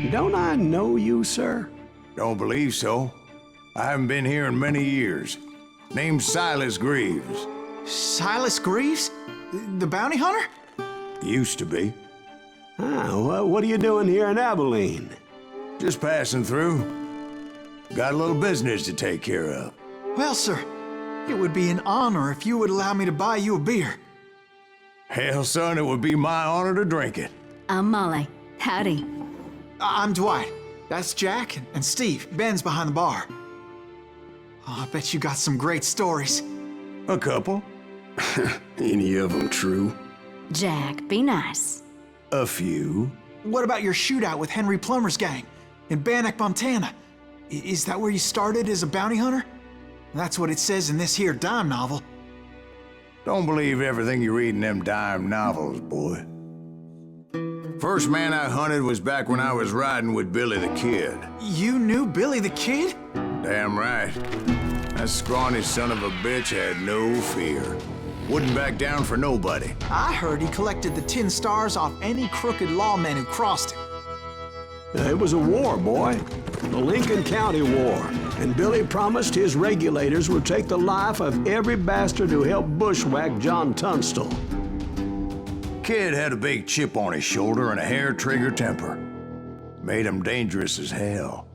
Don't I know you, sir? Don't believe so. I haven't been here in many years. Name's Silas Greaves. Silas Greaves? The bounty hunter? Used to be. Ah, what are you doing here in Abilene? Just passing through. Got a little business to take care of. Well, sir, it would be an honor if you would allow me to buy you a beer. Hell, son, it would be my honor to drink it. I'm Molly. Howdy. I'm Dwight. That's Jack and Steve. Ben's behind the bar. Oh, I bet you got some great stories. A couple. Any of them true? Jack, be nice. A few. What about your shootout with Henry Plummer's gang in Bannock, Montana? Is that where you started as a bounty hunter? That's what it says in this here dime novel. Don't believe everything you read in them dime novels, boy. First man I hunted was back when I was riding with Billy the Kid. You knew Billy the Kid? Damn right. That scrawny son of a bitch had no fear. Wouldn't back down for nobody. I heard he collected the 10 stars off any crooked lawmen who crossed him. It was a war, boy. The Lincoln County War. And Billy promised his regulators would take the life of every bastard who helped bushwhack John Tunstall. Kid had a big chip on his shoulder and a hair-trigger temper. Made him dangerous as hell.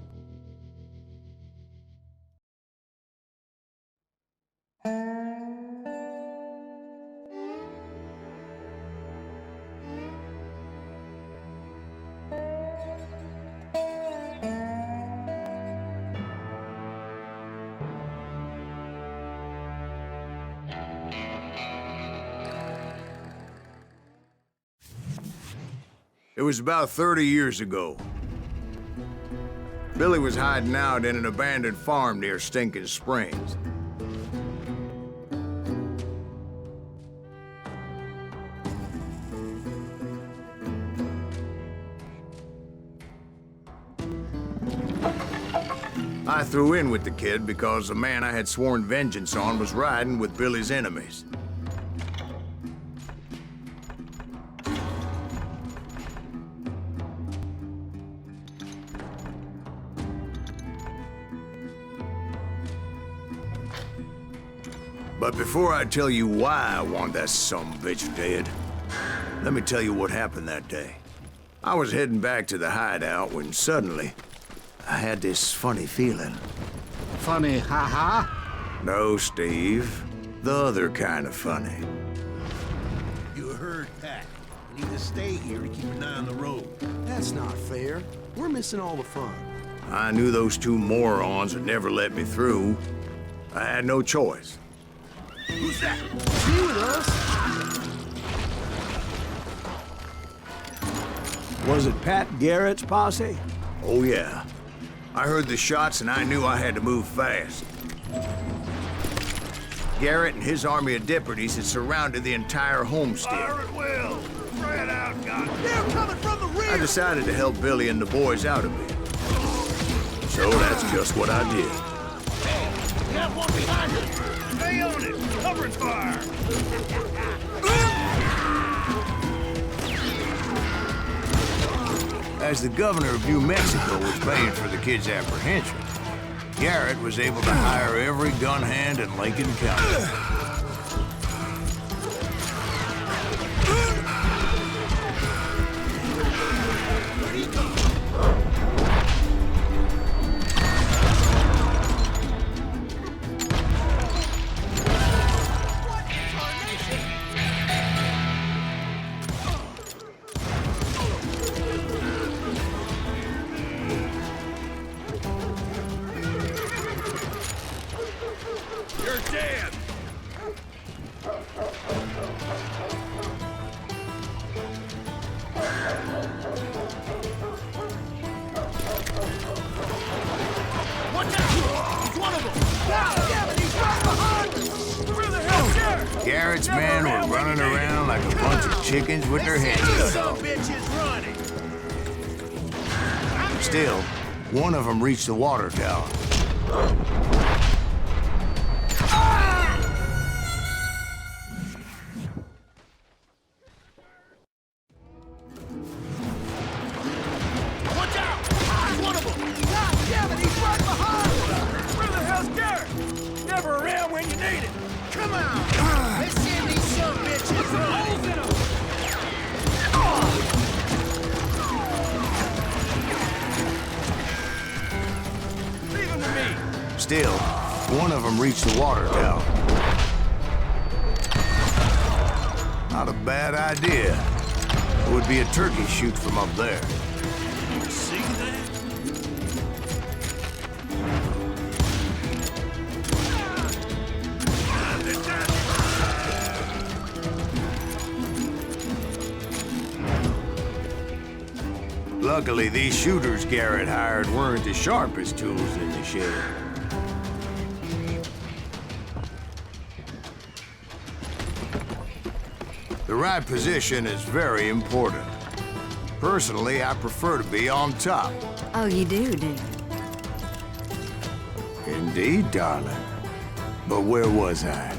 It was about 30 years ago. Billy was hiding out in an abandoned farm near Stinking Springs. I threw in with the kid because the man I had sworn vengeance on was riding with Billy's enemies. But before I tell you why I want that sumbitch dead, let me tell you what happened that day. I was heading back to the hideout when suddenly I had this funny feeling. Funny, ha-ha? No, Steve. The other kind of funny. You heard that. We need to stay here to keep an eye on the road. That's not fair. We're missing all the fun. I knew those two morons would never let me through. I had no choice. Who's that? Be with us. Was it Pat Garrett's posse? Oh, yeah. I heard the shots and I knew I had to move fast. Garrett and his army of deputies had surrounded the entire homestead. Fire at will! Spread out, God! They're coming from the rear! I decided to help Billy and the boys out a bit. So that's just what I did. Hey, we have one behind us! Stay on it! Cover fire! As the governor of New Mexico was paying for the kid's apprehension, Garrett was able to hire every gun hand in Lincoln County. You're dead! Watch out! He's one of them! Wow, damn it, he's right behind us! Where the hell, Garrett? Garrett's men were running around like a bunch of chickens with their heads cut Some off. bitch is running! Still, one of them reached the water tower. Watch out! never around when you need it. Come on! Let's send these son bitches holes in 'em. Leave him to me. Still, one of them reached the water tower. Not a bad idea. It would be a turkey shoot from up there. See that? Luckily, these shooters Garrett hired weren't the sharpest tools in the shed. The right position is very important. Personally, I prefer to be on top. Oh, you do? Indeed, darling. But where was I?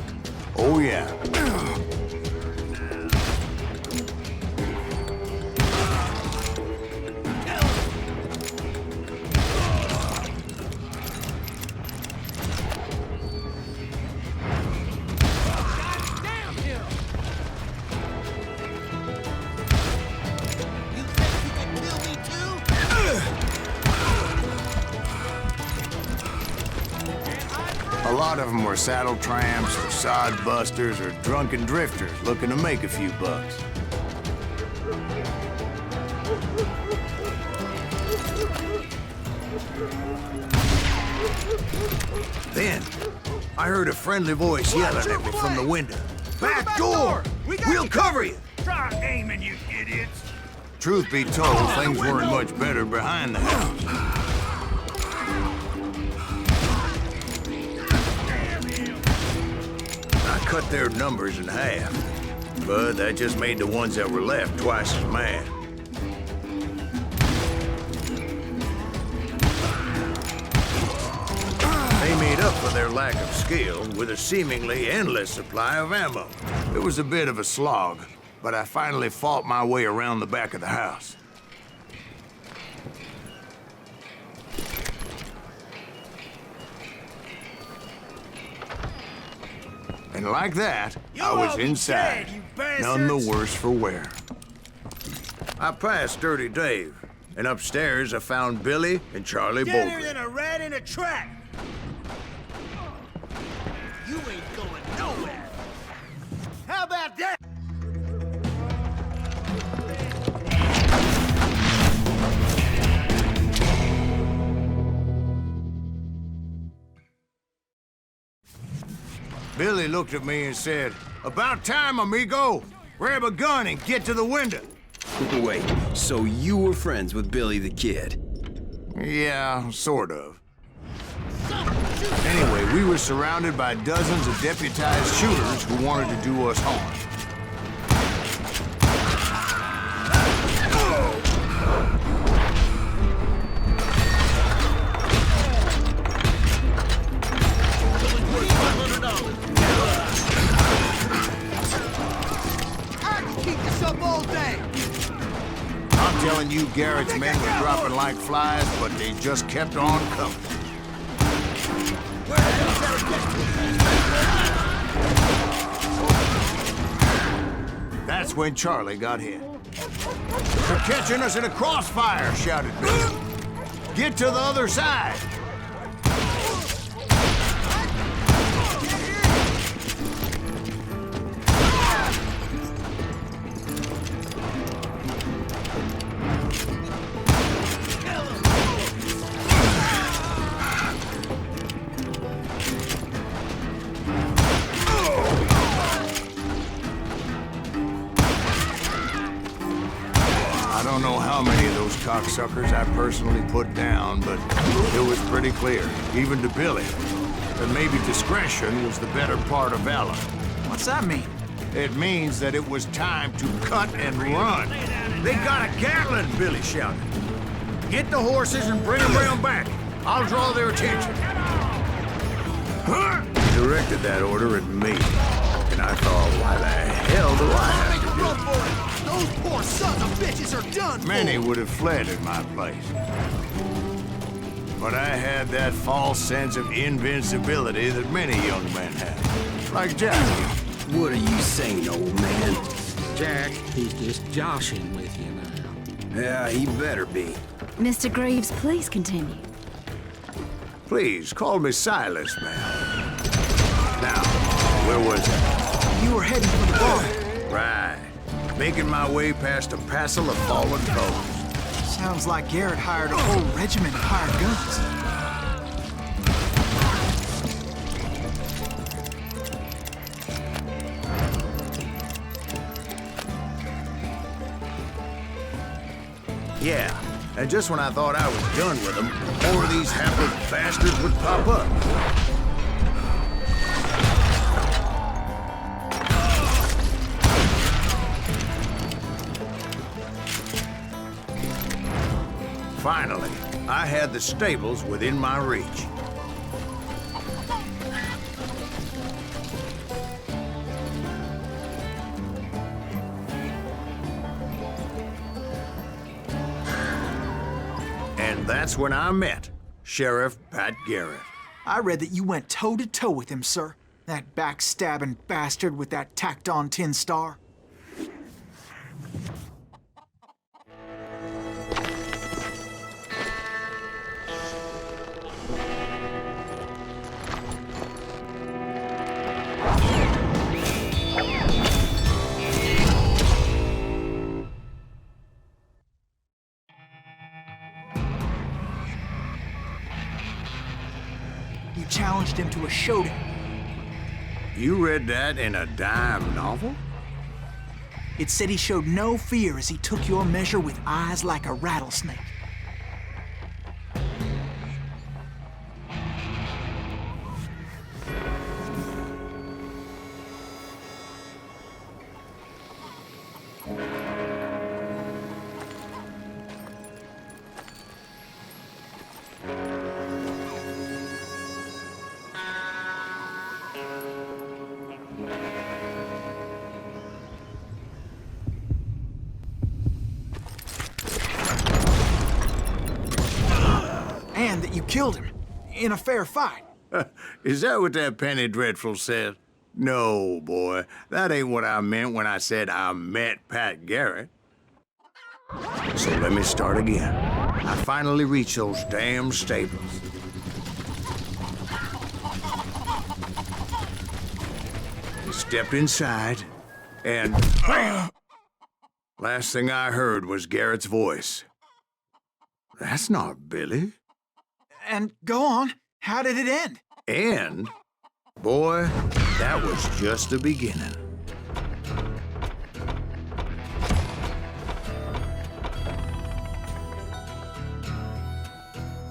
Oh, yeah. A lot of them were saddle tramps or sod busters or drunken drifters looking to make a few bucks. Then, I heard a friendly voice yelling at me from the window. Back door! We'll cover you! Try aiming, you idiots! Truth be told, things weren't much better behind the house. I cut their numbers in half, but that just made the ones that were left twice as mad. They made up for their lack of skill with a seemingly endless supply of ammo. It was a bit of a slog, but I finally fought my way around the back of the house. And like that, I was inside, none the worse for wear. I passed Sturdy Dave, and upstairs I found Billy and Charlie Deader Bolger. than a rat in a trap! You ain't going nowhere! How about that? Billy looked at me and said, "About time, amigo! Grab a gun and get to the window." Wait, so you were friends with Billy the Kid? Yeah, sort of. Anyway, we were surrounded by dozens of deputized shooters who wanted to do us harm. I'm telling you, Garrett's men were dropping like flies, but they just kept on coming. That's when Charlie got hit. "They're catching us in a crossfire," shouted Billy. "Get to the other side." I don't know how many of those cocksuckers I personally put down, but it was pretty clear, even to Billy, that maybe discretion was the better part of valor. What's that mean? It means that it was time to cut and run. "They got a Gatling," Billy shouted. "Get the horses and bring them around back. I'll draw their attention." He directed that order at me, and I thought, why the hell do I have to do Run it? for it! Those poor sons of bitches are done for! Many would have fled in my place. But I had that false sense of invincibility that many young men have. Like Jack. What are you saying, old man? Jack, he's just joshing with you now. Yeah, he better be. Mr. Greaves, please continue. Please, call me Silas, man. Now, where was I? You were heading for the bar. Right. Making my way past a passel of fallen foes. Sounds like Garrett hired a whole regiment of hired guns. Yeah, and just when I thought I was done with them, more of these hapless bastards would pop up. Finally, I had the stables within my reach. And that's when I met Sheriff Pat Garrett. I read that you went toe-to-toe with him, sir. That backstabbing bastard with that tacked-on tin star. You challenged him to a showdown. You read that in a dime novel? It said he showed no fear as he took your measure with eyes like a rattlesnake. And that you killed him in a fair fight. Is that what that Penny Dreadful said? No, boy. That ain't what I meant when I said I met Pat Garrett. So let me start again. I finally reached those damn stables. I stepped inside, and last thing I heard was Garrett's voice. That's not Billy. And go on, how did it end? And, boy, that was just the beginning.